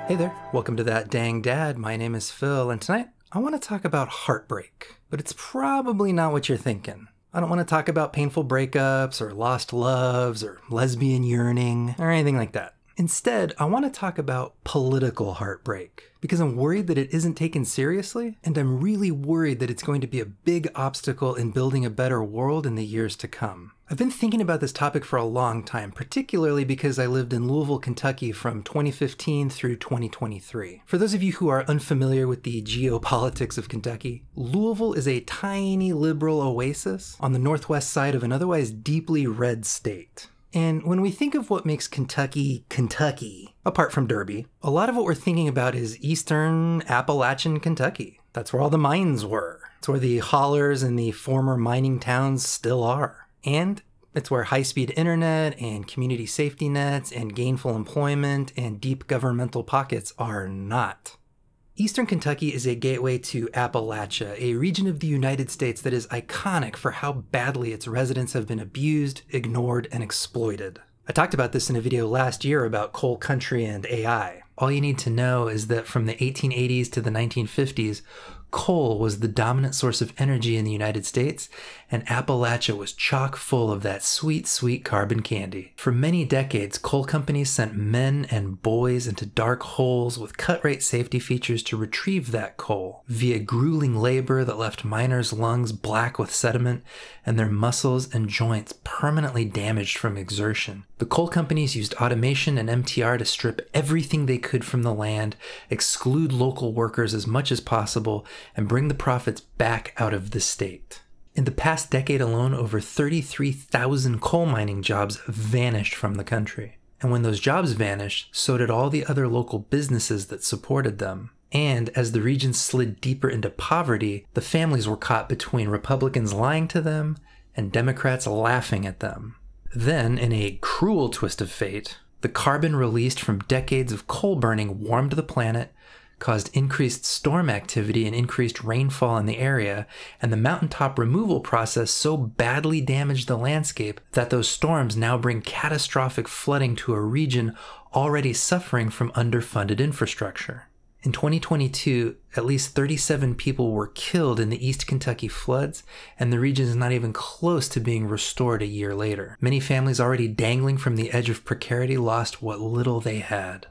Hey there, welcome to That Dang Dad. My name is Phil, and tonight I want to talk about heartbreak. But it's probably not what you're thinking. I don't want to talk about painful breakups, or lost loves, or lesbian yearning, or anything like that. Instead, I want to talk about political heartbreak, because I'm worried that it isn't taken seriously, and I'm really worried that it's going to be a big obstacle in building a better world in the years to come. I've been thinking about this topic for a long time, particularly because I lived in Louisville, Kentucky from 2015 through 2023. For those of you who are unfamiliar with the geopolitics of Kentucky, Louisville is a tiny liberal oasis on the northwest side of an otherwise deeply red state. And when we think of what makes Kentucky, Kentucky, apart from Derby, a lot of what we're thinking about is eastern Appalachian Kentucky. That's where all the mines were. It's where the hollers and the former mining towns still are. And it's where high-speed internet and community safety nets and gainful employment and deep governmental pockets are not. Eastern Kentucky is a gateway to Appalachia, a region of the United States that is iconic for how badly its residents have been abused, ignored, and exploited. I talked about this in a video last year about coal country and AI. All you need to know is that from the 1880s to the 1950s, coal was the dominant source of energy in the United States, and Appalachia was chock full of that sweet, sweet carbon candy. For many decades, coal companies sent men and boys into dark holes with cut-rate safety features to retrieve that coal, via grueling labor that left miners' lungs black with sediment and their muscles and joints permanently damaged from exertion. The coal companies used automation and MTR to strip everything they could from the land, exclude local workers as much as possible, and bring the profits back out of the state. In the past decade alone, over 33,000 coal mining jobs vanished from the country. And when those jobs vanished, so did all the other local businesses that supported them. And as the region slid deeper into poverty, the families were caught between Republicans lying to them and Democrats laughing at them. Then, in a cruel twist of fate, the carbon released from decades of coal burning warmed the planet, caused increased storm activity and increased rainfall in the area, and the mountaintop removal process so badly damaged the landscape that those storms now bring catastrophic flooding to a region already suffering from underfunded infrastructure. In 2022, at least 37 people were killed in the East Kentucky floods, and the region is not even close to being restored a year later. Many families already dangling from the edge of precarity lost what little they had.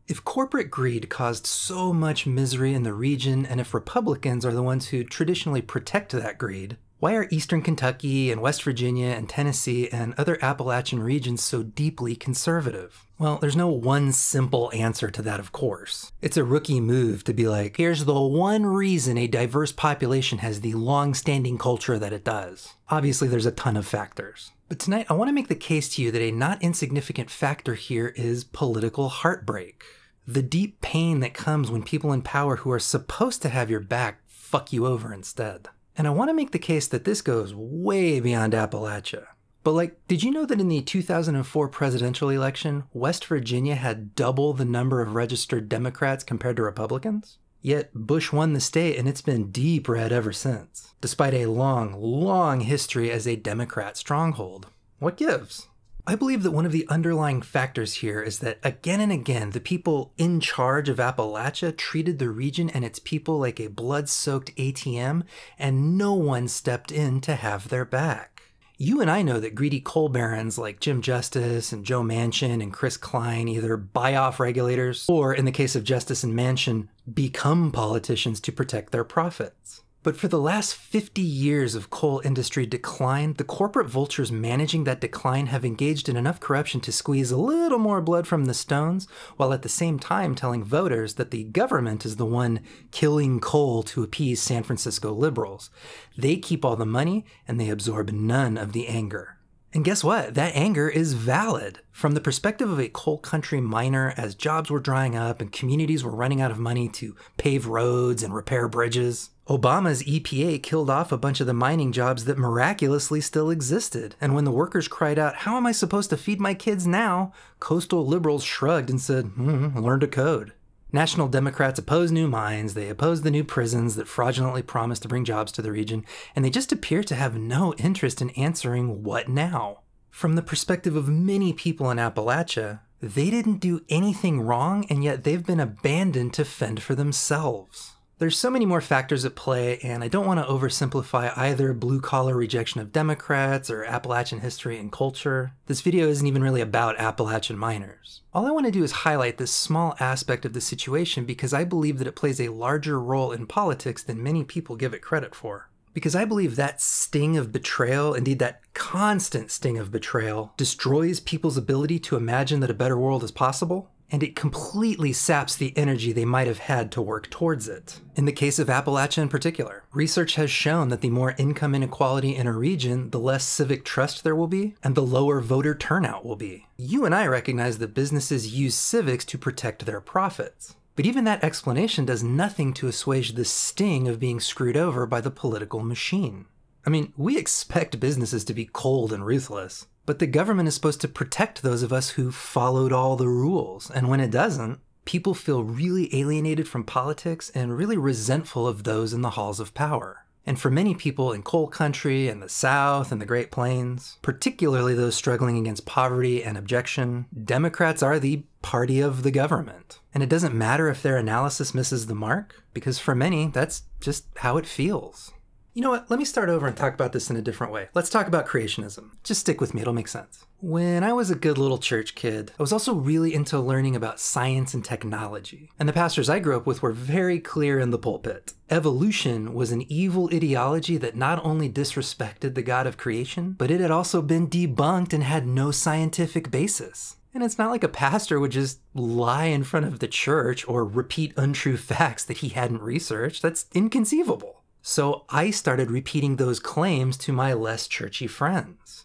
If corporate greed caused so much misery in the region, and if Republicans are the ones who traditionally protect that greed, why are Eastern Kentucky and West Virginia and Tennessee and other Appalachian regions so deeply conservative? Well, there's no one simple answer to that, of course. It's a rookie move to be like, here's the one reason a diverse population has the long-standing culture that it does. Obviously, there's a ton of factors. But tonight, I want to make the case to you that a not insignificant factor here is political heartbreak. The deep pain that comes when people in power who are supposed to have your back fuck you over instead. And I want to make the case that this goes way beyond Appalachia. But did you know that in the 2004 presidential election, West Virginia had double the number of registered Democrats compared to Republicans? Yet Bush won the state and it's been deep red ever since, despite a long, long history as a Democrat stronghold. What gives? I believe that one of the underlying factors here is that again and again, the people in charge of Appalachia treated the region and its people like a blood-soaked ATM, and no one stepped in to have their back. You and I know that greedy coal barons like Jim Justice and Joe Manchin and Chris Klein either buy off regulators, or in the case of Justice and Manchin, become politicians to protect their profits. But for the last 50 years of coal industry decline, the corporate vultures managing that decline have engaged in enough corruption to squeeze a little more blood from the stones, while at the same time telling voters that the government is the one killing coal to appease San Francisco liberals. They keep all the money, and they absorb none of the anger. And guess what? That anger is valid. From the perspective of a coal country miner, as jobs were drying up and communities were running out of money to pave roads and repair bridges, Obama's EPA killed off a bunch of the mining jobs that miraculously still existed. And when the workers cried out, "How am I supposed to feed my kids now?" coastal liberals shrugged and said, learn to code. National Democrats oppose new mines, they oppose the new prisons that fraudulently promise to bring jobs to the region, and they just appear to have no interest in answering what now. From the perspective of many people in Appalachia, They didn't do anything wrong, and yet they've been abandoned to fend for themselves. There's so many more factors at play, and I don't want to oversimplify either blue-collar rejection of Democrats or Appalachian history and culture. This video isn't even really about Appalachian miners. All I want to do is highlight this small aspect of the situation because I believe that it plays a larger role in politics than many people give it credit for. Because I believe that sting of betrayal, indeed that constant sting of betrayal, destroys people's ability to imagine that a better world is possible, and it completely saps the energy they might have had to work towards it. In the case of Appalachia in particular, research has shown that the more income inequality in a region, the less civic trust there will be, and the lower voter turnout will be. You and I recognize that businesses use civics to protect their profits. But even that explanation does nothing to assuage the sting of being screwed over by the political machine. I mean, we expect businesses to be cold and ruthless, but the government is supposed to protect those of us who followed all the rules, and when it doesn't, people feel really alienated from politics and really resentful of those in the halls of power. And for many people in coal country and the South and the Great Plains, particularly those struggling against poverty and abjection, Democrats are the party of the government. And it doesn't matter if their analysis misses the mark, because for many, that's just how it feels. You know what? Let me start over and talk about this in a different way. Let's talk about creationism. Just stick with me, it'll make sense. When I was a good little church kid, I was also really into learning about science and technology. And the pastors I grew up with were very clear in the pulpit. Evolution was an evil ideology that not only disrespected the God of creation, but it had also been debunked and had no scientific basis. And it's not like a pastor would just lie in front of the church or repeat untrue facts that he hadn't researched. That's inconceivable. So I started repeating those claims to my less churchy friends.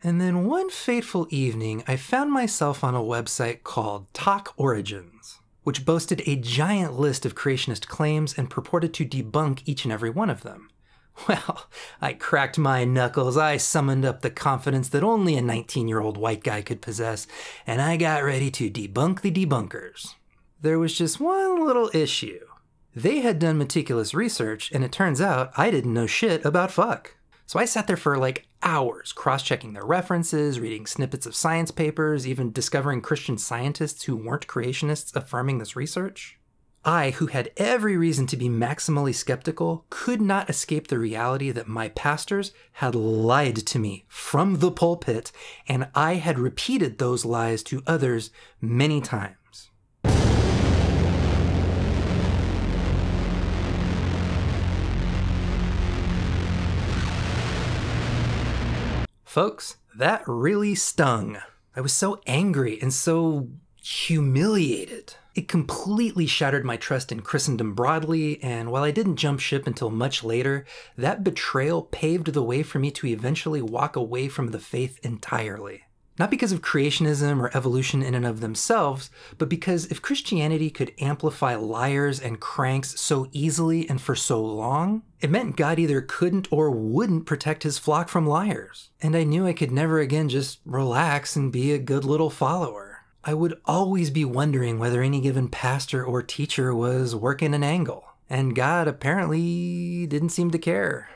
And then one fateful evening, I found myself on a website called Talk Origins, which boasted a giant list of creationist claims and purported to debunk each and every one of them. Well, I cracked my knuckles, I summoned up the confidence that only a 19-year-old white guy could possess, and I got ready to debunk the debunkers. There was just one little issue. They had done meticulous research, and it turns out I didn't know shit about fuck. So I sat there for like hours, cross-checking their references, reading snippets of science papers, even discovering Christian scientists who weren't creationists affirming this research. I, who had every reason to be maximally skeptical, could not escape the reality that my pastors had lied to me from the pulpit, and I had repeated those lies to others many times. Folks, that really stung. I was so angry and so humiliated. It completely shattered my trust in Christendom broadly, and while I didn't jump ship until much later, that betrayal paved the way for me to eventually walk away from the faith entirely. Not because of creationism or evolution in and of themselves, but because if Christianity could amplify liars and cranks so easily and for so long, it meant God either couldn't or wouldn't protect his flock from liars. And I knew I could never again just relax and be a good little follower. I would always be wondering whether any given pastor or teacher was working an angle, and God apparently didn't seem to care.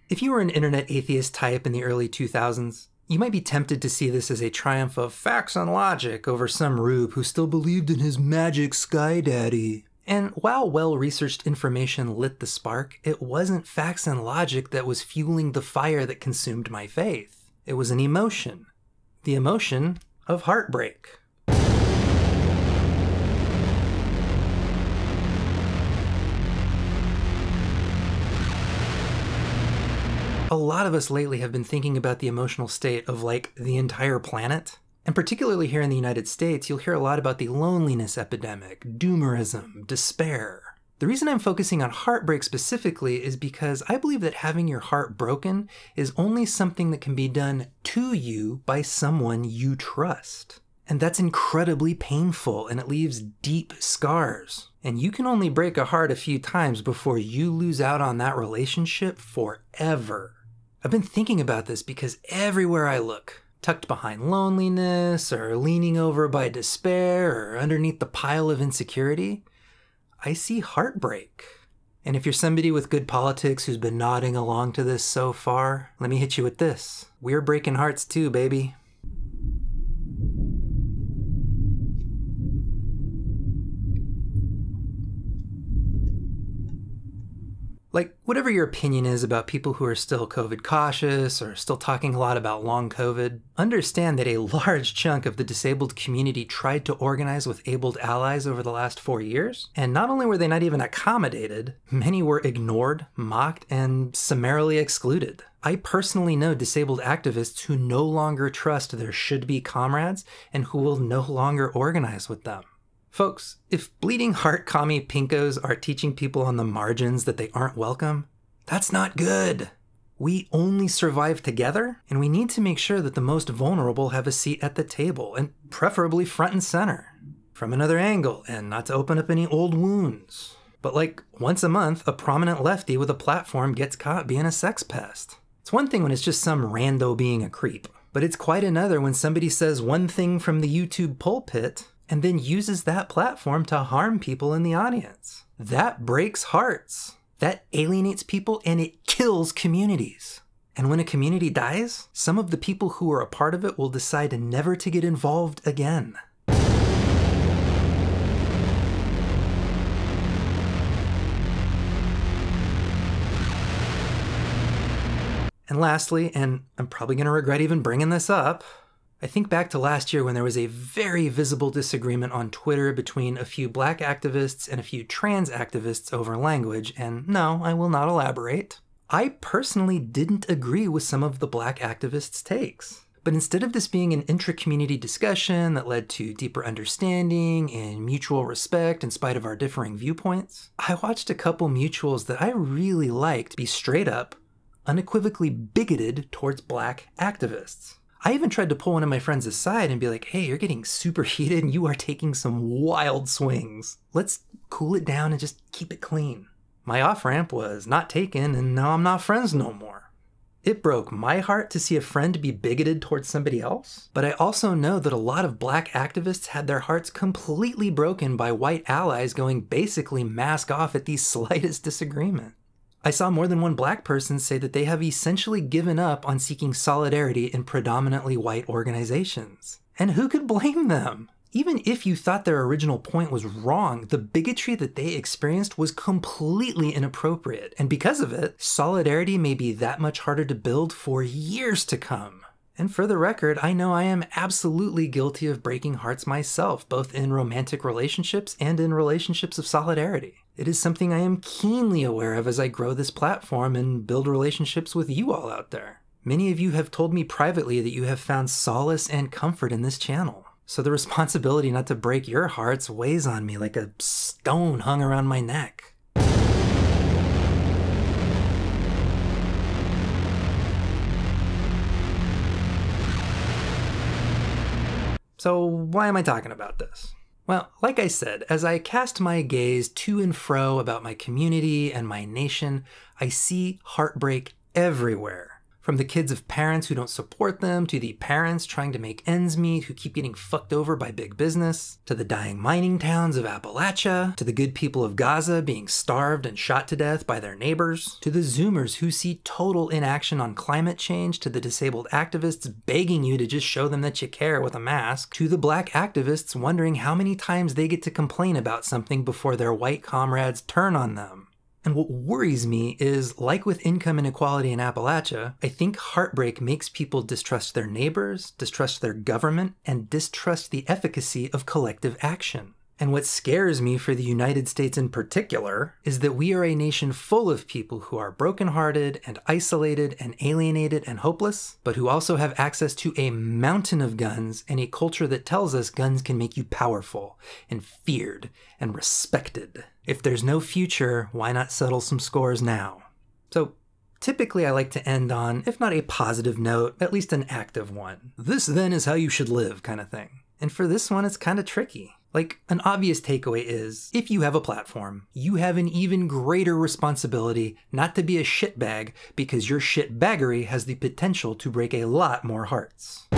If you were an internet atheist type in the early 2000s, you might be tempted to see this as a triumph of facts and logic over some rube who still believed in his magic sky daddy. And while well-researched information lit the spark, it wasn't facts and logic that was fueling the fire that consumed my faith. It was an emotion. The emotion of heartbreak. A lot of us lately have been thinking about the emotional state of like the entire planet. And particularly here in the United States, you'll hear a lot about the loneliness epidemic, doomerism, despair. The reason I'm focusing on heartbreak specifically is because I believe that having your heart broken is only something that can be done to you by someone you trust. And that's incredibly painful, and it leaves deep scars. And you can only break a heart a few times before you lose out on that relationship forever. I've been thinking about this because everywhere I look, tucked behind loneliness, or leaning over by despair, or underneath the pile of insecurity, I see heartbreak. And if you're somebody with good politics who's been nodding along to this so far, let me hit you with this. We're breaking hearts too, baby. Like, whatever your opinion is about people who are still COVID cautious or still talking a lot about long COVID, understand that a large chunk of the disabled community tried to organize with abled allies over the last 4 years. And not only were they not even accommodated, many were ignored, mocked, and summarily excluded. I personally know disabled activists who no longer trust their should-be comrades and who will no longer organize with them. Folks, if bleeding heart commie pinkos are teaching people on the margins that they aren't welcome, that's not good. We only survive together, and we need to make sure that the most vulnerable have a seat at the table, and preferably front and center. From another angle, and not to open up any old wounds. But like, once a month, a prominent lefty with a platform gets caught being a sex pest. It's one thing when it's just some rando being a creep, but it's quite another when somebody says one thing from the YouTube pulpit and then uses that platform to harm people in the audience. That breaks hearts. That alienates people and it kills communities. And when a community dies, some of the people who are a part of it will decide never to get involved again. And lastly, and I'm probably going to regret even bringing this up, I think back to last year when there was a very visible disagreement on Twitter between a few black activists and a few trans activists over language, and no, I will not elaborate. I personally didn't agree with some of the black activists' takes. But instead of this being an intra-community discussion that led to deeper understanding and mutual respect in spite of our differing viewpoints, I watched a couple mutuals that I really liked be straight up, unequivocally bigoted towards black activists. I even tried to pull one of my friends aside and be like, hey, you're getting super heated and you are taking some wild swings. Let's cool it down and just keep it clean. My off-ramp was not taken and now I'm not friends no more. It broke my heart to see a friend be bigoted towards somebody else, but I also know that a lot of black activists had their hearts completely broken by white allies going basically mask off at the slightest disagreement. I saw more than one black person say that they have essentially given up on seeking solidarity in predominantly white organizations. And who could blame them? Even if you thought their original point was wrong, the bigotry that they experienced was completely inappropriate. And because of it, solidarity may be that much harder to build for years to come. And for the record, I know I am absolutely guilty of breaking hearts myself, both in romantic relationships and in relationships of solidarity. It is something I am keenly aware of as I grow this platform and build relationships with you all out there. Many of you have told me privately that you have found solace and comfort in this channel. So the responsibility not to break your hearts weighs on me like a stone hung around my neck. So why am I talking about this? Well, like I said, as I cast my gaze to and fro about my community and my nation, I see heartbreak everywhere. From the kids of parents who don't support them, to the parents trying to make ends meet who keep getting fucked over by big business, to the dying mining towns of Appalachia, to the good people of Gaza being starved and shot to death by their neighbors, to the Zoomers who see total inaction on climate change, to the disabled activists begging you to just show them that you care with a mask, to the black activists wondering how many times they get to complain about something before their white comrades turn on them. And what worries me is, like with income inequality in Appalachia, I think heartbreak makes people distrust their neighbors, distrust their government, and distrust the efficacy of collective action. And what scares me for the United States in particular is that we are a nation full of people who are brokenhearted and isolated and alienated and hopeless, but who also have access to a mountain of guns and a culture that tells us guns can make you powerful and feared and respected. If there's no future, why not settle some scores now? So typically I like to end on, if not a positive note, at least an active one. This then is how you should live kind of thing. And for this one, it's kind of tricky. Like, an obvious takeaway is, if you have a platform, you have an even greater responsibility not to be a shitbag, because your shitbaggery has the potential to break a lot more hearts.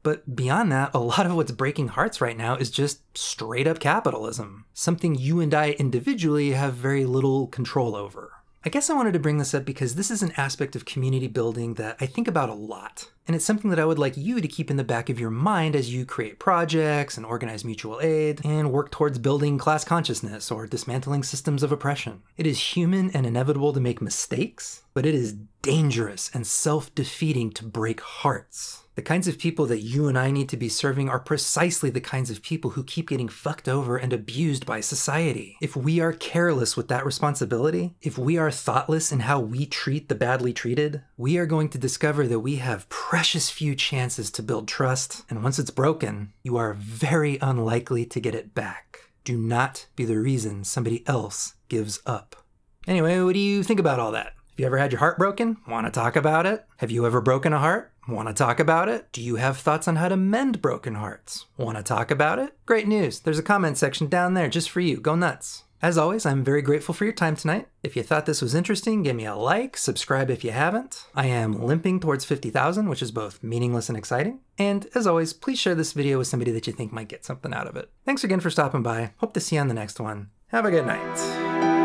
But beyond that, a lot of what's breaking hearts right now is just straight up capitalism, something you and I individually have very little control over. I guess I wanted to bring this up because this is an aspect of community building that I think about a lot. And it's something that I would like you to keep in the back of your mind as you create projects and organize mutual aid and work towards building class consciousness or dismantling systems of oppression. It is human and inevitable to make mistakes, but it is dangerous and self-defeating to break hearts. The kinds of people that you and I need to be serving are precisely the kinds of people who keep getting fucked over and abused by society. If we are careless with that responsibility, if we are thoughtless in how we treat the badly treated, we are going to discover that we have precious few chances to build trust, and once it's broken, you are very unlikely to get it back. Do not be the reason somebody else gives up. Anyway, what do you think about all that? Have you ever had your heart broken? Want to talk about it? Have you ever broken a heart? Want to talk about it? Do you have thoughts on how to mend broken hearts? Want to talk about it? Great news. There's a comment section down there just for you. Go nuts. As always, I'm very grateful for your time tonight. If you thought this was interesting, give me a like, subscribe if you haven't. I am limping towards 50,000, which is both meaningless and exciting. And as always, please share this video with somebody that you think might get something out of it. Thanks again for stopping by. Hope to see you on the next one. Have a good night.